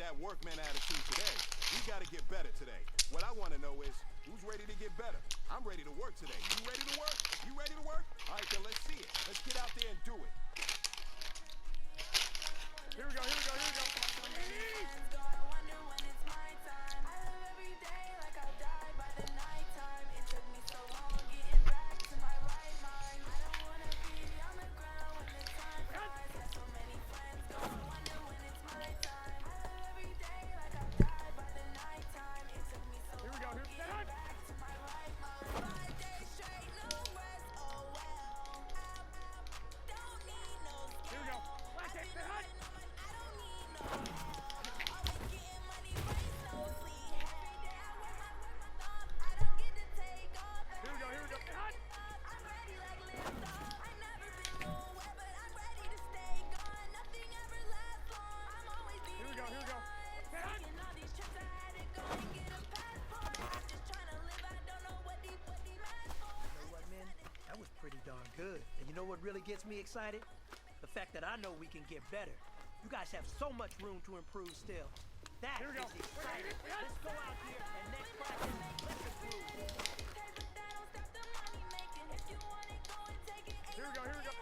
that workman attitude today. We got to get better today. What I want to know is, who's ready to get better? I'm ready to work today. You ready to work? You ready to work? All right, then let's see it. Let's get out there and do it. Here we go, here we go, here we go. Good. And you know what really gets me excited? The fact that I know we can get better. You guys have so much room to improve still. That is exciting. Let's go out here and next practice, let's improve. Here we go, here we go.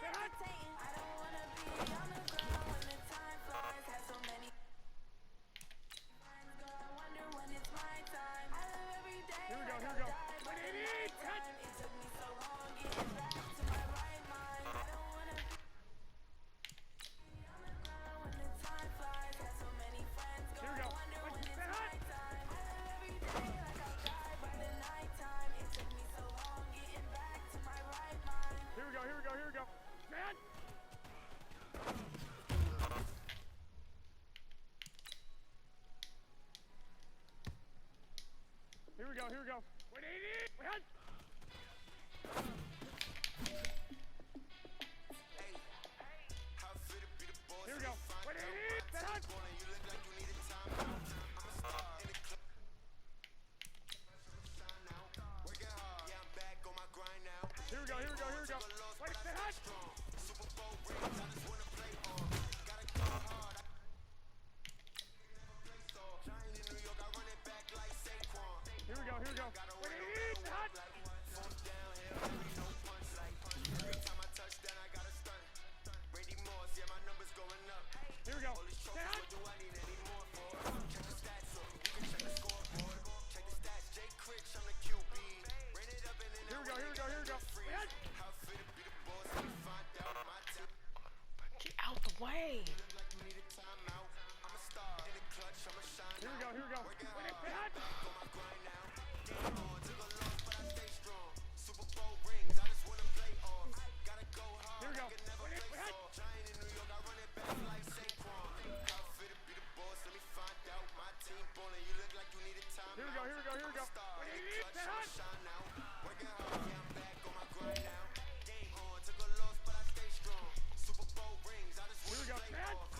Here we go, here we go. Here we go. Man! Here we go, here we go. 180! Wait, here we go. 180! Set! Here we go, here we go, here we go. Wait, set! Here we go, here we go. Wait, set! Here we go. Set! Here we go, here we go, here we go. Get out the way. Here we go, here we go. Wait, set! Here we go. Wait, set! Here we go, here we go, here we go. Wait, set! Here we go, set!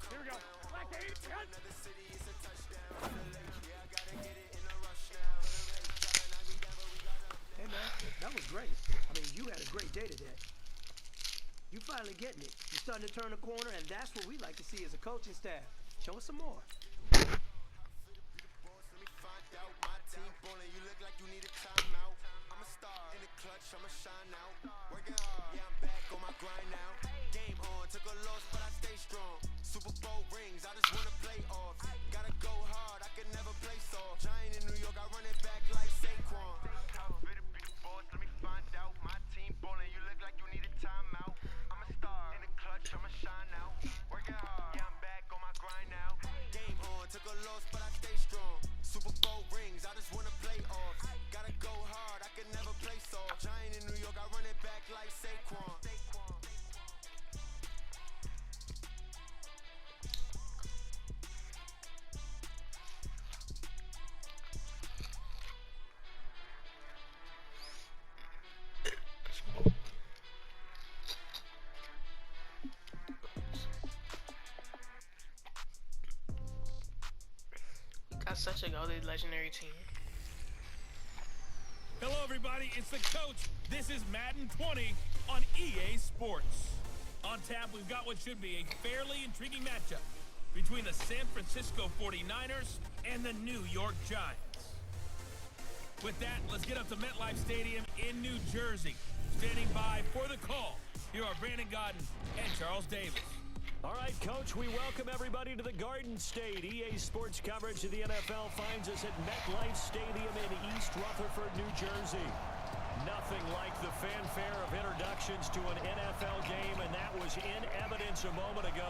Here we go. Black 8, set! Hey man, that was great. I mean, you had a great day today. You finally getting it. You're starting to turn the corner, and that's what we like to see as a coaching staff. Show us some more. I'ma shine out, working hard, yeah I'm back on my grind now. Game on, took a loss but I stay strong. Super Bowl rings, I just wanna play off. Gotta go hard, I can never play soft. Giant in New York, I run it back like Saquon. How fit it be, boss, let me find out. My team ballin', you look like you need a timeout. I'm a star, in the clutch, I'ma shine out. Working hard, yeah I'm back on my grind now. Game on, took a loss but I stay strong. Super Bowl rings, I just wanna play off. Gotta go hard, I can never play soft. Giant in New York, I run it back like Saquon. We got such a goated legendary team. Hello, everybody. It's the coach. This is Madden 20 on EA Sports. On tap, we've got what should be a fairly intriguing matchup between the San Francisco 49ers and the New York Giants. With that, let's get up to MetLife Stadium in New Jersey. Standing by for the call, here are Brandon Godden and Charles Davis. All right, Coach, we welcome everybody to the Garden State. EA Sports coverage of the NFL finds us at MetLife Stadium in East Rutherford, New Jersey. Nothing like the fanfare of introductions to an NFL game, and that was in evidence a moment ago.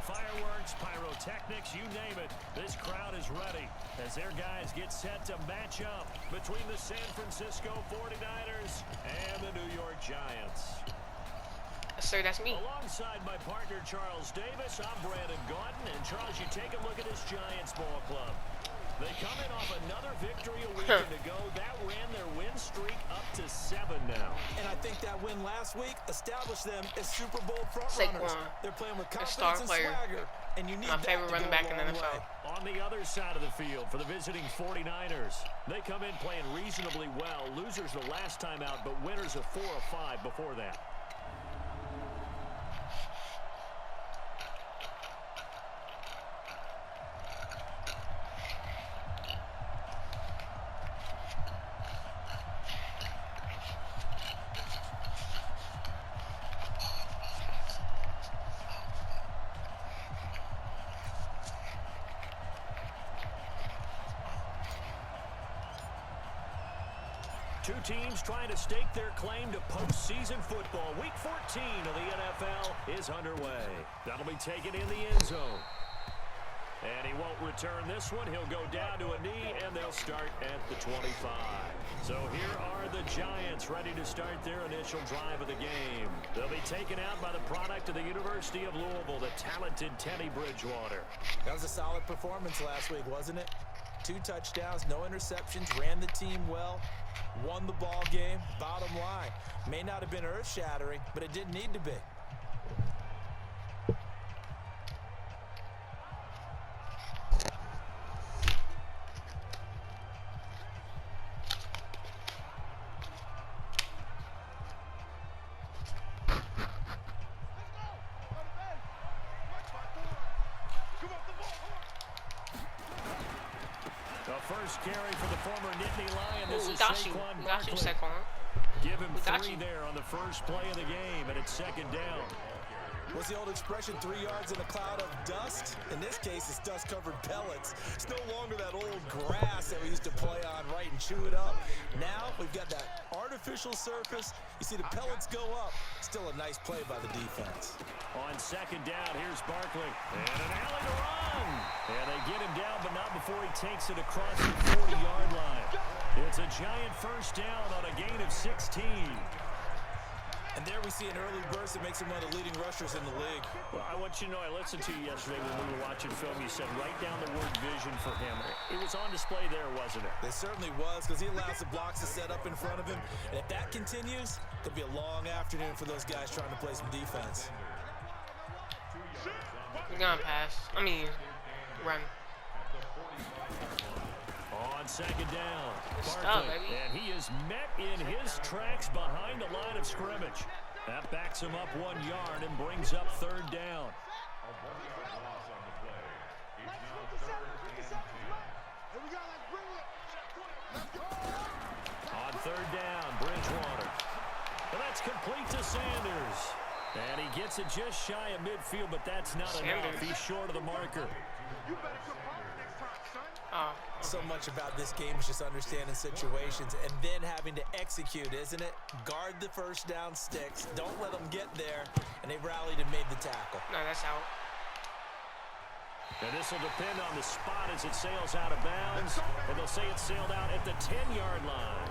Fireworks, pyrotechnics, you name it. This crowd is ready as their guys get set to match up between the San Francisco 49ers and the New York Giants. Sir, that's me. Alongside my partner, Charles Davis, I'm Brandon Godden. And Charles, you take a look at this Giants ball club. They come in off another victory a weekend ago. That ran their win streak up to 7 now. And I think that win last week established them as Super Bowl frontrunners. They're playing with confidence and swagger. And you need my favorite running back in the NFL. On the other side of the field for the visiting 49ers, they come in playing reasonably well. Losers the last time out, but winners of 4 of 5 before that. Two teams trying to stake their claim to postseason football. Week 14 of the NFL is underway. That'll be taken in the end zone. And he won't return this one. He'll go down to a knee, and they'll start at the 25. So here are the Giants ready to start their initial drive of the game. They'll be taken out by the product of the University of Louisville, the talented Teddy Bridgewater. That was a solid performance last week, wasn't it? 2 touchdowns, no interceptions, ran the team well, won the ball game. Bottom line, may not have been earth-shattering, but it didn't need to be. First carry for the former Nittany Lion. This is got you. Saquon Got you, Barkley. Saquon. Give him got 3 you. there on the first play of the game, and it's second down. What's the old expression, 3 yards in a cloud of dust? In this case, it's dust-covered pellets. It's no longer that old grass that we used to play on, right, and chew it up. Now we've got that artificial surface. You see the pellets go up. Still a nice play by the defense. On second down, here's Barkley. And an alley to run. And they get him down, but not before he takes it across the 40-yard line. It's a Giant first down on a gain of 16. And there we see an early burst that makes him one of the leading rushers in the league. Well, I want you to know, I listened to you yesterday when we were watching film. You said write down the word vision for him. It was on display there, wasn't it? It certainly was, because he allows the blocks to set up in front of him. And if that continues, it'll be a long afternoon for those guys trying to play some defense. He's gonna pass. Run. On second down, Stop, Barkley, baby. and he is met in his tracks behind the line of scrimmage. That backs him up 1 yard and brings up third down. On third down, Bridgewater. And that's complete to Sanders. And he gets it just shy of midfield, but that's not enough. He's short of the marker. So much about this game is just understanding situations and then having to execute, isn't it? Guard the first down sticks. Don't let them get there. And they rallied and made the tackle. No, that's out. And this will depend on the spot as it sails out of bounds. And they'll say it sailed out at the 10-yard line.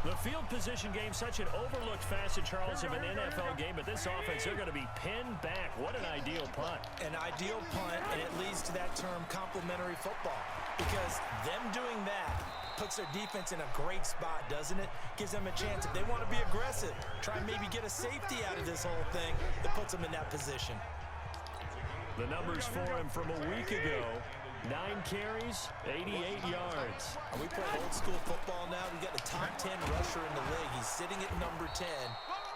The field position game, such an overlooked facet, Charles, of an NFL game, but this offense, they're going to be pinned back. What an ideal punt. An ideal punt, and it leads to that term complementary football. Because them doing that puts their defense in a great spot, doesn't it? Gives them a chance. If they want to be aggressive, try and maybe get a safety out of this whole thing, that puts them in that position. The numbers for him from a week ago, 9 carries, 88 yards. We play old school football now. We got the top 10 rusher in the league. He's sitting at number 10,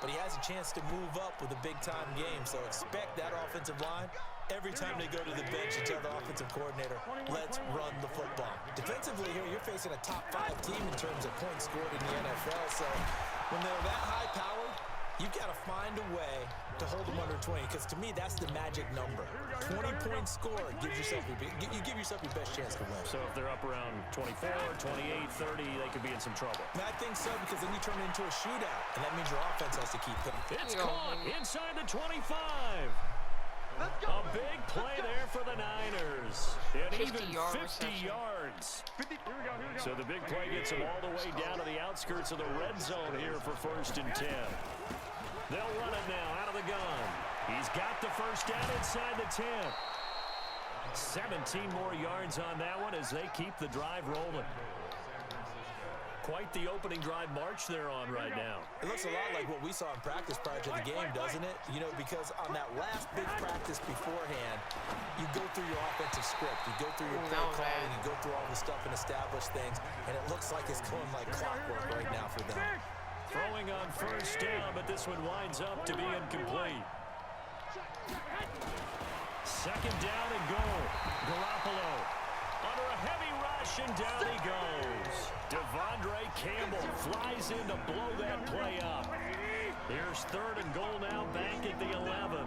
but he has a chance to move up with a big-time game. So expect that offensive line. Every time they go to the bench, you tell the offensive coordinator, let's run the football. Defensively here, you're facing a top 5 team in terms of points scored in the NFL. So when they're that high-powered, you've got to find a way to hold them under 20, because to me, that's the magic number. 20-point score gives yourself you give yourself your best chance to win. So if they're up around 24, 28, 30, they could be in some trouble. I think so, because then you turn it into a shootout, and that means your offense has to keep them. It's caught inside the 25. A big play there for the Niners. And even 50 yards. So the big play gets them all the way down to the outskirts of the red zone here for 1st and 10. They'll run it now out of the gun. He's got the first down inside the 10. 17 more yards on that one as they keep the drive rolling. Quite the opening drive march they're on right now. It looks a lot like what we saw in practice prior to the game, doesn't it? You know, because on that last big practice beforehand, you go through your offensive script, you go through your play calling, you go through all the stuff and establish things, and it looks like it's going like clockwork right now for them. Throwing on first down, but this one winds up to be incomplete. 2nd down and goal. Garoppolo under a heavy rush, and down he goes. Devondre Campbell flies in to blow that play up. Here's 3rd and goal now, back at the 11.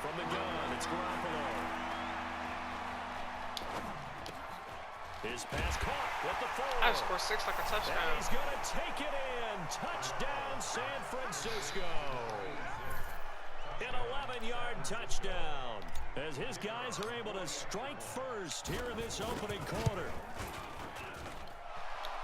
From the gun, it's Garoppolo. His pass caught with the 4. I scored 6 like a touchdown. And he's going to take it in. Touchdown, San Francisco. An 11-yard touchdown as his guys are able to strike first here in this opening quarter.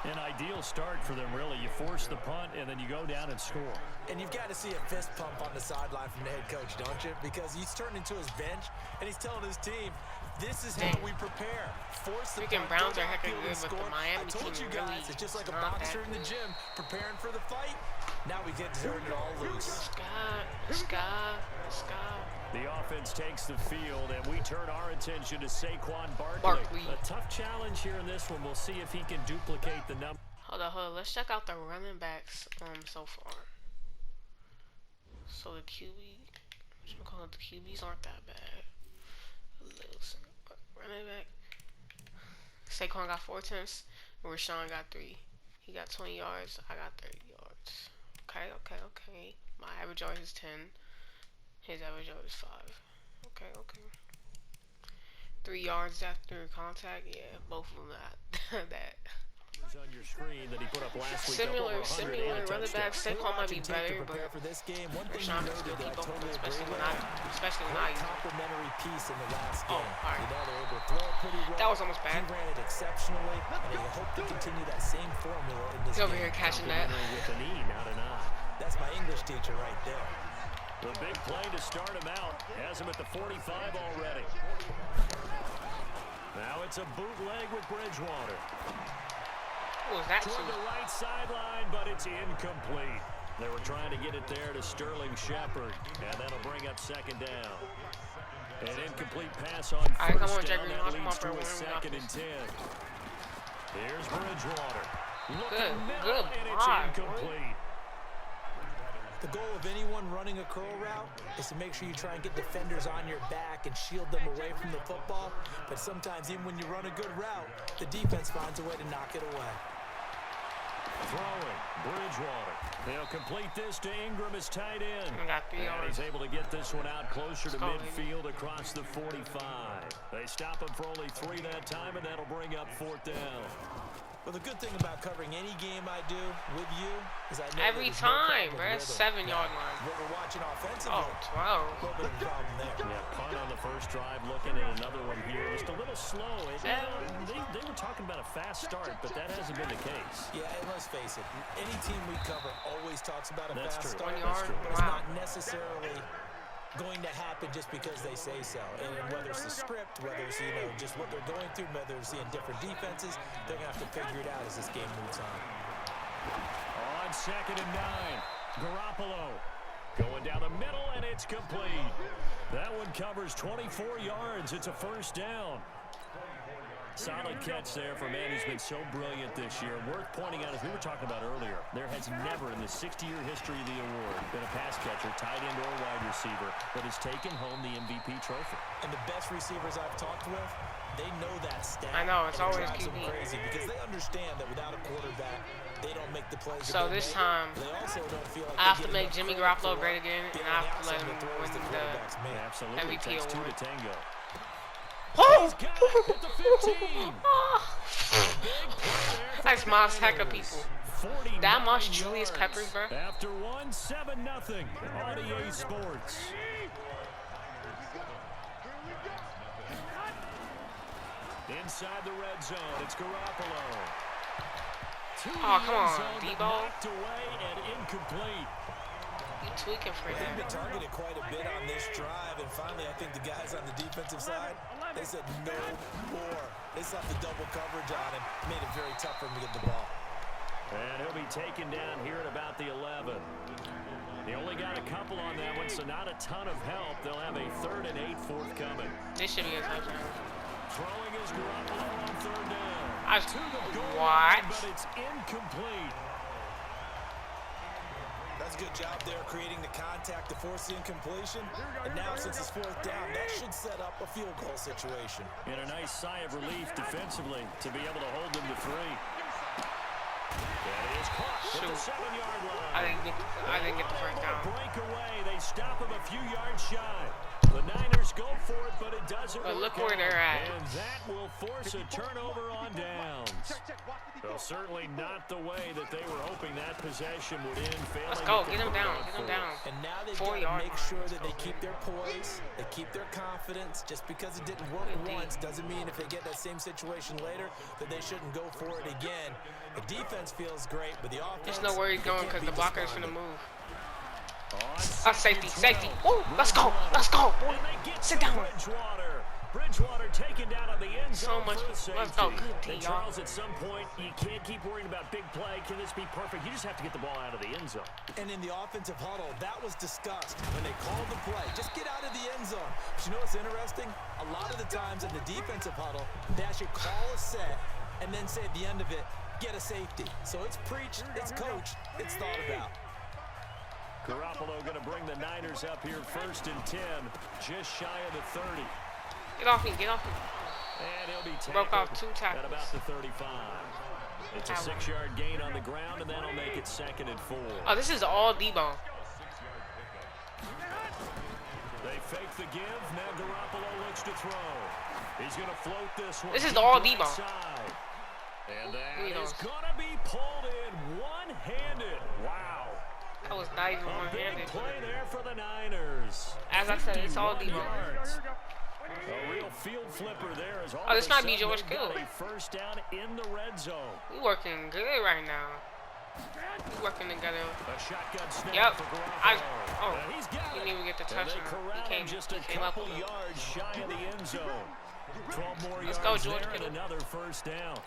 An ideal start for them, really. You force the punt, and then you go down and score. And you've got to see a fist pump on the sideline from the head coach, don't you? Because he's turned into his bench, and he's telling his team, this is how we prepare. Force the Freaking punt, Browns are heckin' good, score. but the Miami I told team you guys, really it's just like a not boxer that in the good. gym preparing for the fight. Now we get to turn it all loose. The offense takes the field, and we turn our attention to Saquon Barkley. A tough challenge here in this one. We'll see if he can duplicate the number. Hold on. Let's check out the running backs so far. So the the QBs aren't that bad. Running back. Saquon got 4 attempts. Rashawn got 3. He got 20 yards. I got 30 yards. Okay. My average yard is 10. His average yard is 5. Okay. 3 yards after contact. Yeah, both of them that. On your screen that he put up last week. Similar running back. Saquon might be better, but for this game, one thing Rashawn you can still noted that keep I up, totally especially agree when with. I use it. Complimentary piece in the last game. Alright. You know, they're able to throw it pretty well. That was almost bad. He ran it exceptionally, and I hope to continue that same formula in this He's over game. here catching that. With an E, not an I. That's my English teacher right there. The big play to start him out. Has him at the 45 already. Now it's a bootleg with Bridgewater. What was that? Toward the right sideline, but it's incomplete. They were trying to get it there to Sterling Shepard, and that'll bring up 2nd down. An incomplete pass on first down. That leads to a 2nd and 10. Here's Bridgewater. Looking middle, and it's incomplete. The goal of anyone running a curl route is to make sure you try and get defenders on your back and shield them away from the football. But sometimes even when you run a good route, the defense finds a way to knock it away. Throwing, Bridgewater. They'll complete this to Ingram as tight end. And he's able to get this one out closer to midfield across the 45. They stop him for only 3 that time, and that'll bring up 4th down. Well, the good thing about covering any game I do with you is I know every time, bro. 7-yard line. What we're watching offensively, 12. a little bit of a problem there. Yeah, punt on the first drive, looking at another one here. Just a little slow. They were talking about a fast start, but that hasn't been the case. Yeah, and let's face it, any team we cover always talks about a That's fast true. start, That's true. but it's not necessarily going to happen just because they say so. And whether it's the script, whether it's, just what they're going through, whether it's seeing different defenses, they're going to have to figure it out as this game moves on. On 2nd and 9, Garoppolo going down the middle, and it's complete. That one covers 24 yards. It's a first down. Solid catch there for a man who's been so brilliant this year. Worth pointing out, as we were talking about earlier, there has never in the 60-year history of the award been a pass catcher, tight end, or wide receiver that has taken home the MVP trophy. And the best receivers I've talked with, they know that stat. I know, it's always drives them QB. crazy because they understand that without a quarterback, they don't make the plays. So this time, they also don't feel like I have to make Jimmy Garoppolo great again, and I have to let him win the Absolutely. MVP Takes two award. to tango. Oh! Got it at the 15. I smiles heck of people. 49 That much Julius yards. Peppers, bro. After 7-0 on EA Sports. Inside the red zone, it's Garoppolo. Oh, come on, Deebo. Knocked away and incomplete. You tweaking for They've him. been targeted quite a bit on this drive, and finally I think the guys on the defensive side, they said no more. They slapped the double coverage on him, made it very tough for him to get the ball. And he'll be taken down here at about the 11. He only got a couple on that one, so not a ton of help. They'll have a 3rd and 8 forthcoming. This should be a touchdown. Throwing is Garoppolo on 3rd down. To the goal What? line, but it's incomplete. That's a good job there creating the contact to force the incompletion. And now since it's 4th down, that should set up a field goal situation. And a nice sigh of relief defensively to be able to hold them to 3. That is caught at the 7-yard line. I didn't get the first down. Breakaway. They stop him a few yards shy. The Niners go for it, but it doesn't But work look where out. they're at. And that will force a turnover on downs. Well, certainly not the way that they were hoping that possession would end. Let's Failing go. to Get him convert down. on Get him 4th. down. And now they've 4 got to yard make line. sure that they keep their poise, they keep their confidence. Just because it didn't work Good D. once doesn't mean if they get that same situation later that they shouldn't go for it again. The defense feels great, but the offense... There's no where he's going they because can't the be blocker's gonna despondent. move. Safety. Safety. Woo, let's go. Let's go. And they get Sit to down. Bridgewater taken down on the end So zone much. for a safety. Let's go. Good D, And y'all. Charles, at some point, you can't keep worrying about big play. Can this be perfect? You just have to get the ball out of the end zone. And in the offensive huddle, that was discussed when they called the play. Just get out of the end zone. But you know what's interesting? A lot of the times in the defensive huddle, they actually call a set and then say at the end of it, get a safety. So it's preached, it's coached, it's thought about. Garoppolo going to bring the Niners up here 1st and 10, just shy of the 30. Get off me. Get off me. And he'll be Broke tackled off 2 at tackles. about the 35. It's a 6-yard gain on the ground, and that'll make it 2nd and 4. Oh, this is all Deebo. They fake the give. Now Garoppolo looks to throw. He's going to float this one. This is deep all right Deebo. side. And that Look at is those. going to be pulled in one-handed. Wow. That was not even A big one-handed. play there for the Niners. As I said, it's all 51 Deebo. yards. A real field flipper there. As all Oh, this of a might be sudden George they've got Kittle. a first down in the red zone. We working good right now. We working together. A shotgun snap Yep. for Garoppolo. Oh, And he's got he it. didn't even get the And they touchdown. corral He him just a came up couple with it. yards shy of the end zone. 12 more Let's yards go, George there and Kittle. another first down.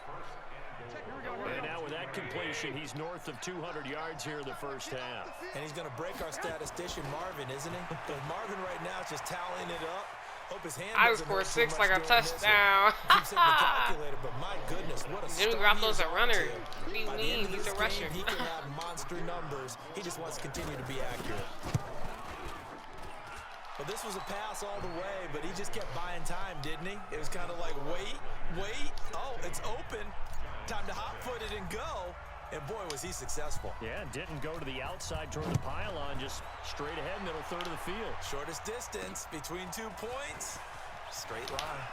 And now with that completion, he's north of 200 yards here in the first half. And he's going to break our statistician, Marvin, isn't he? Because Marvin right now is just tallying it up. Hope his hand I doesn't scored hurt too 6 much like a during this one. touchdown. Keeps hitting the calculator, but my goodness, what a Jimmy start he Garoppolo's is a off runner. to. What do you By the mean? end of He's this a rusher. game, he can have monster numbers. He just wants to continue to be accurate. Well, this was a pass all the way, but he just kept buying time, didn't he? It was kind of like, wait. Oh, it's open. Time to hot-foot it and go. And boy, was he successful. Yeah, didn't go to the outside toward the pylon, just straight ahead, middle third of the field. Shortest distance between 2 points. Straight line.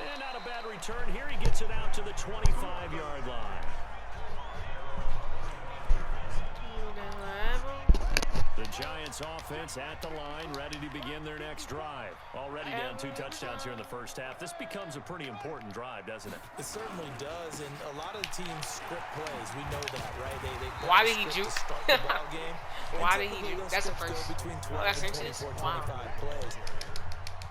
And not a bad return here. He gets it out to the 25-yard line. The Giants offense at the line, ready to begin their next drive. Already down 2 touchdowns here in the first half. This becomes a pretty important drive, doesn't it? It certainly does, and a lot of the teams script plays. We know that, right? They Why did he script to juke? start the ball game. Why And did he typically juke? those That's the scripts first. go between 12 Oh, that's and inches? 24, Wow. 25 plays.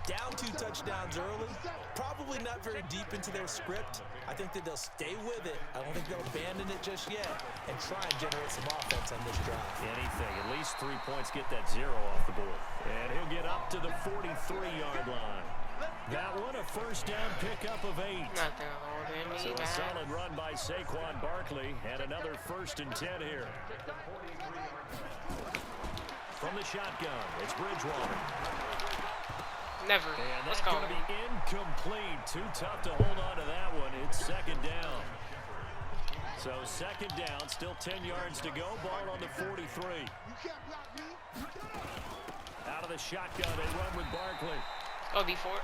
Down 2 touchdowns early, probably not very deep into their script. I think that they'll stay with it. I don't think they'll abandon it just yet and try and generate some offense on this drive. Anything, at least 3 points, get that 0 off the board. And he'll get up to the 43-yard line. That one, a first down pickup of 8. Nothing holding me So a back. solid run by Saquon Barkley, and another 1st and 10 here. From the shotgun, it's Bridgewater. Never. And Let's that's go. going to be incomplete. Too tough to hold on to that one. It's 2nd down. So 2nd down, still 10 yards to go. Ball on the 43. Out of the shotgun, they run with Barkley. Oh, D4.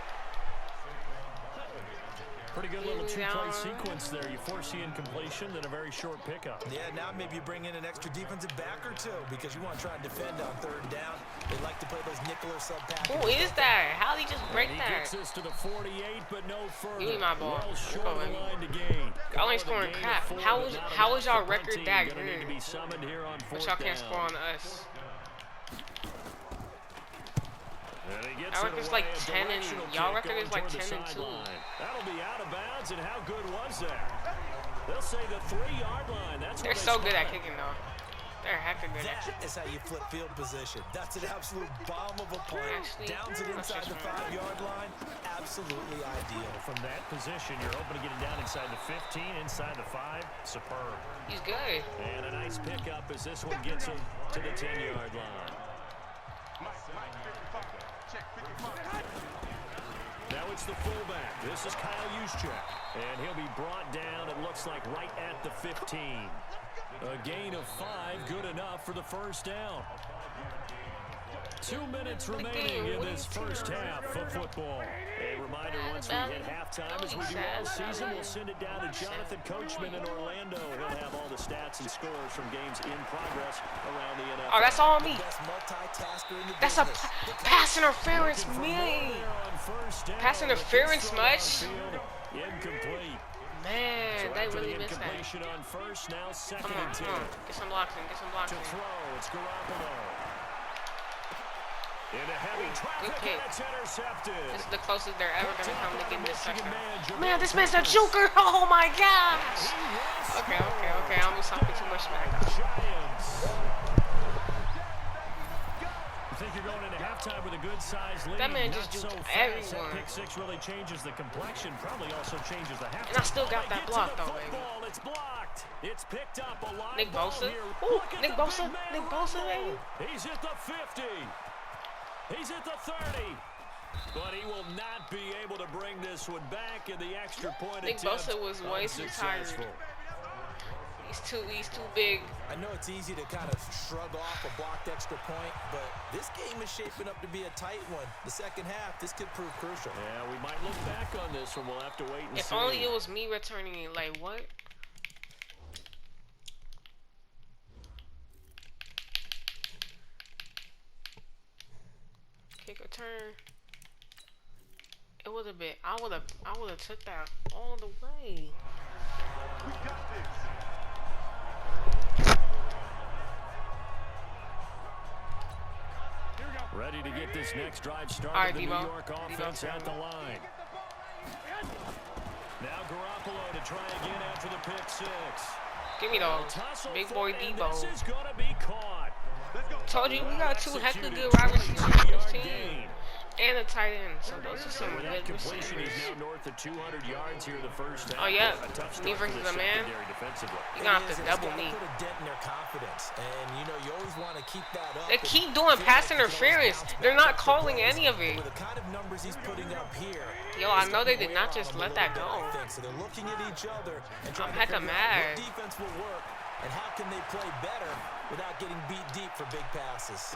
Pretty good little 2-play sequence there. You force the incompletion, then a very short pickup. Yeah, now maybe you bring in an extra defensive back or 2 because you want to try and defend on 3rd down. They like to play those nickel or sub packages. Who is that? How did he just break He that? gets us to the 48, but no further. Give me my ball. Well short Go of the ahead. line to gain. Y'all ain't scoring crap. How is y'all record that Gonna need to good? be summoned here on 4th But y'all can't down. score on us. And he gets Our it record's away, like a 10 and directional y'all kick record is going like toward the 10 and 2. sideline. That'll be out of bounds, and how good was that? They'll say the 3-yard line. That's They're where so they good at spot it. kicking though. They're heckin' good at That kicking. is how you flip field position. That's an absolute bomb of a play. Actually, Downs it let's inside just the run. 5-yard line. Absolutely ideal. From that position, you're hoping to get him down inside the 15, inside the 5. Superb. He's good. And a nice pickup as this one gets him to the 10-yard line. Now it's the fullback. This is Kyle Juszczyk. And he'll be brought down, it looks like, right at the 15. A gain of 5, good enough for the 1st down. 2 minutes remaining in this first half of football. A reminder, once we hit halftime, as we do all season, we'll send it down to Jonathan Coachman in Orlando. He'll have all the stats and scores from games in progress around the NFL. Oh, that's all on me. Best multitasker in the That's a business. pass interference, Looking for me. more there on first down, Pass but interference gets thrown much? downfield. Incomplete. Man, So they after really the missed that. incompletion on first, now 2nd Come on, and 10. come on. Get some blocks in. Get some blocks To in. throw, it's Garoppolo. Into heavy traffic, kick. and it's intercepted. This is the closest they're ever going to come to getting this Michigan touchdown. man, Man, this man's a joker. Oh, my gosh. Okay. I'm just talking too much smack. Giants. You think you're going into halftime with a good-sized lead? That man Not just so juked fast. everyone. That pick 6 really changes the complexion, probably also changes the halftime. And I still got that They get to block, the though, baby. football. It's blocked. It's picked up a line Nick ball Bosa. here. Ooh, Look at Nick the Bosa. big man Nick Bosa, rumble. baby. He's at the 50. He's at the 30. But he will not be able to bring this one back in the extra point Nick attempt. Bosa was way too tired. Unsuccessful. He's too big. I know it's easy to kind of shrug off a blocked extra point, but this game is shaping up to be a tight one. The second half, this could prove crucial. Yeah, we might look back on this one. We'll have to wait and If see. only it was me returning it. Like, what? Kick return. It would have been. I would have took that all the way. We got this. Here we go. Ready to get this next drive started. All right, the New Deebo. York offense Deebo. at the line. Now Garoppolo to try again after the pick 6. Give me those. Tussle Big for boy it, and Deebo. This is going to be caught. Let's go. Told you we got two heck of Executed, good wide receivers on 22-yard this team. gain. And a tight end. So those are some With that good completion, receivers. he's now north of 200 yards here the first half. Oh, yeah. A tough Me start for versus the a man. secondary defensively. You're going to have It is, to and it's double gotta me. put a dent in their confidence, and you know you always want to keep that up. They and keep doing feel pass like you can always interference. bounce They're back not after calling blows. any of it. With the kind of numbers he's putting up here, Yo, I it's know gonna they did wear not on just them a let little that bit, go. I think. So they're looking at each other and trying to hecka figure out mad. what defense will work and how can they play better without getting beat deep for big passes.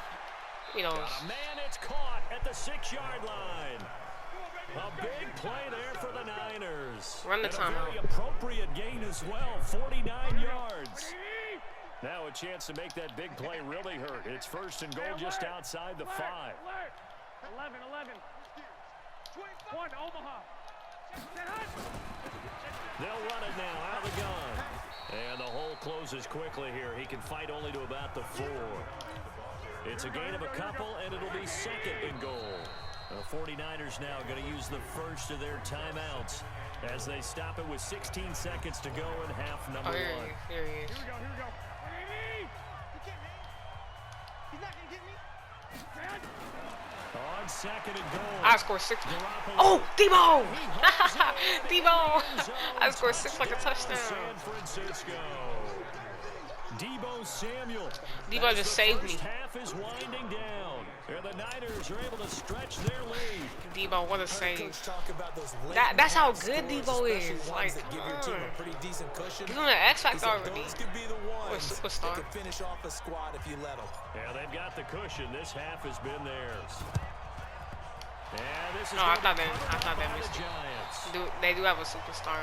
You know, Got a man, it's caught at the 6-yard line. A big play there for the Niners. Run the And timeout. a very appropriate gain as well, 49 yards. Now a chance to make that big play really hurt. It's first and goal just outside the 5. 11. 1, Omaha. They'll run it now out of the gun. And the hole closes quickly here. He can fight only to about the 4. It's a gain of a couple, and it'll be second and goal. The 49ers now going to use the first of their timeouts as they stop it with 16 seconds to go in half number one. Here he is. Here we go. He's not gonna get me. On second and goal. I scored 6. Oh, Deebo! Deebo! I scored 6 like a touchdown. San Francisco. Deebo Samuel. Deebo just saved me. Half is winding down. And the Niners are able to stretch their lead. Deebo, what a save. Talk about those That's how good Deebo is. Like, that give your team a pretty decent cushion. he's on the X Factor already. Those could be the Or ones superstar. that could finish off a squad if you let them. Yeah, they've got the cushion. This half has been theirs. And this is No, I thought gonna be they covered by missed the it. Giants. They do have a superstar.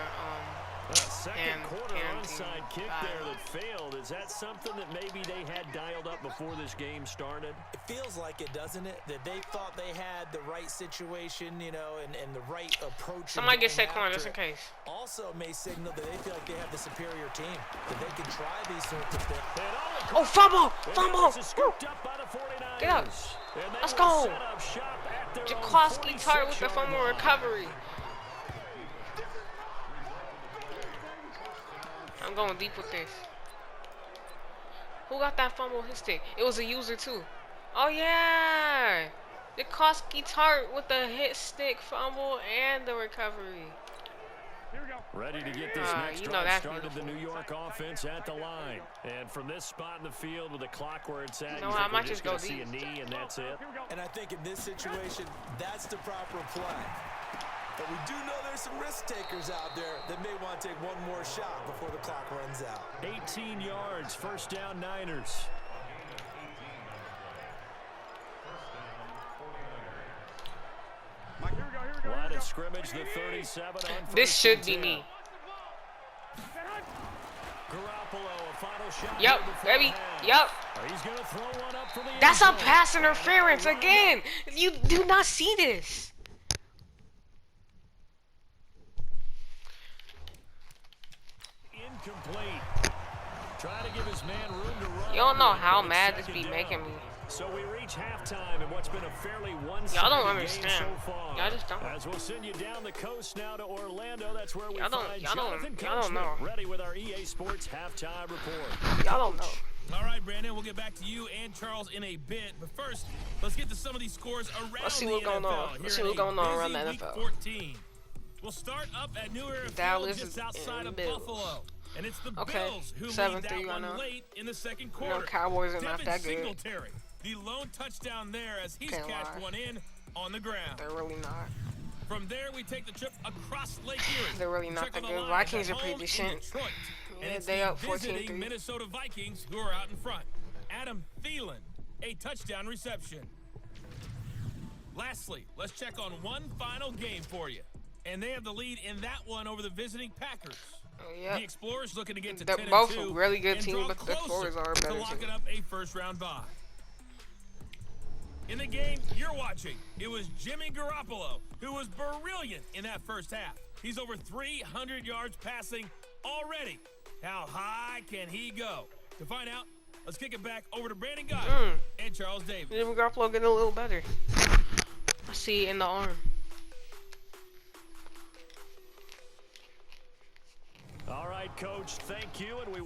Second quarter Cam onside team. kick there that failed. Is that something that maybe they had dialed up before this game started? It feels like it, doesn't it? That they thought they had the right situation, you know, and the right approach. Somebody get Saquon just in case. Also may signal that they feel like they have the superior team, that they can try these sorts of things. Oh, fumble! Fumble! Scooped up by the 49ers. Get up. And they Let's will go. set up shop at their own Jacoski Tart with the 46-yard fumble line. recovery. I'm going deep with this. Who got that fumble hit stick? It was a user too. Oh yeah! Jacoski Tart with the hit stick fumble and the recovery. Here we go. Ready to get this next you know drive that's started. The beautiful. New York offense at the line. And from this spot in the field with the clock where it's at, You know you what, I think might we're just gonna go see deep. a knee and that's it? And I think in this situation, that's the proper play. But we do know there's some risk takers out there that may want to take one more shot before the clock runs out. 18 yards, first down Niners. Here we go. Line of scrimmage, the 37 on first This should and be 10. me. Garoppolo, a final shot. Yep, here before baby. half. Yep. He's gonna throw one up for the end That's a zone. pass interference again. You do not see this. Incomplete. Trying to give his man room to run. You don't know how It's mad this second be down. making me. So we reach halftime in what's been a fairly one-sided Y'all don't game understand. so far. Y'all just don't. As we'll send you down the coast now to Orlando. That's where we Y'all don't- find y'all don't- Jonathan y'all don't Coachman know. ready with our EA Sports halftime report. Y'all don't know. All right, Brandon, we'll get back to you and Charles in a bit. But first, let's get to some of these scores around Let's see the what's going NFL. on. Here Let's see in what's a going on around busy the week NFL. 14. We'll start up at New Era Dallas Field, just is outside in of Bills. Buffalo. And it's the Okay, Bills who lead 7-3 that right one now. late in the second You quarter. know, Cowboys are not Devin that good. Singletary, the lone touchdown there as he's Can't cashed lie. one in on the ground. They're really not. From there, we take the trip across Lake Erie. They're really not Check that on the good. line Vikings at are pretty home in decent. Detroit. Yeah, And it's they the up 14-3. visiting Minnesota Vikings who are out in front. Adam Thielen, a touchdown reception. Lastly, let's check on one final game for you. And they have the lead in that one over the visiting Packers. Yeah. The Explorers looking to get to They're 10-2 both really good and teams, draw but the closer Explorers are a to better locking team. up a first-round bye. In the game you're watching, it was Jimmy Garoppolo who was brilliant in that first half. He's over 300 yards passing already. How high can he go? To find out, let's kick it back over to Brandon Guy and Charles Davis. Jimmy Garoppolo getting a little better. I see it in the arm. All right, Coach, thank you. And we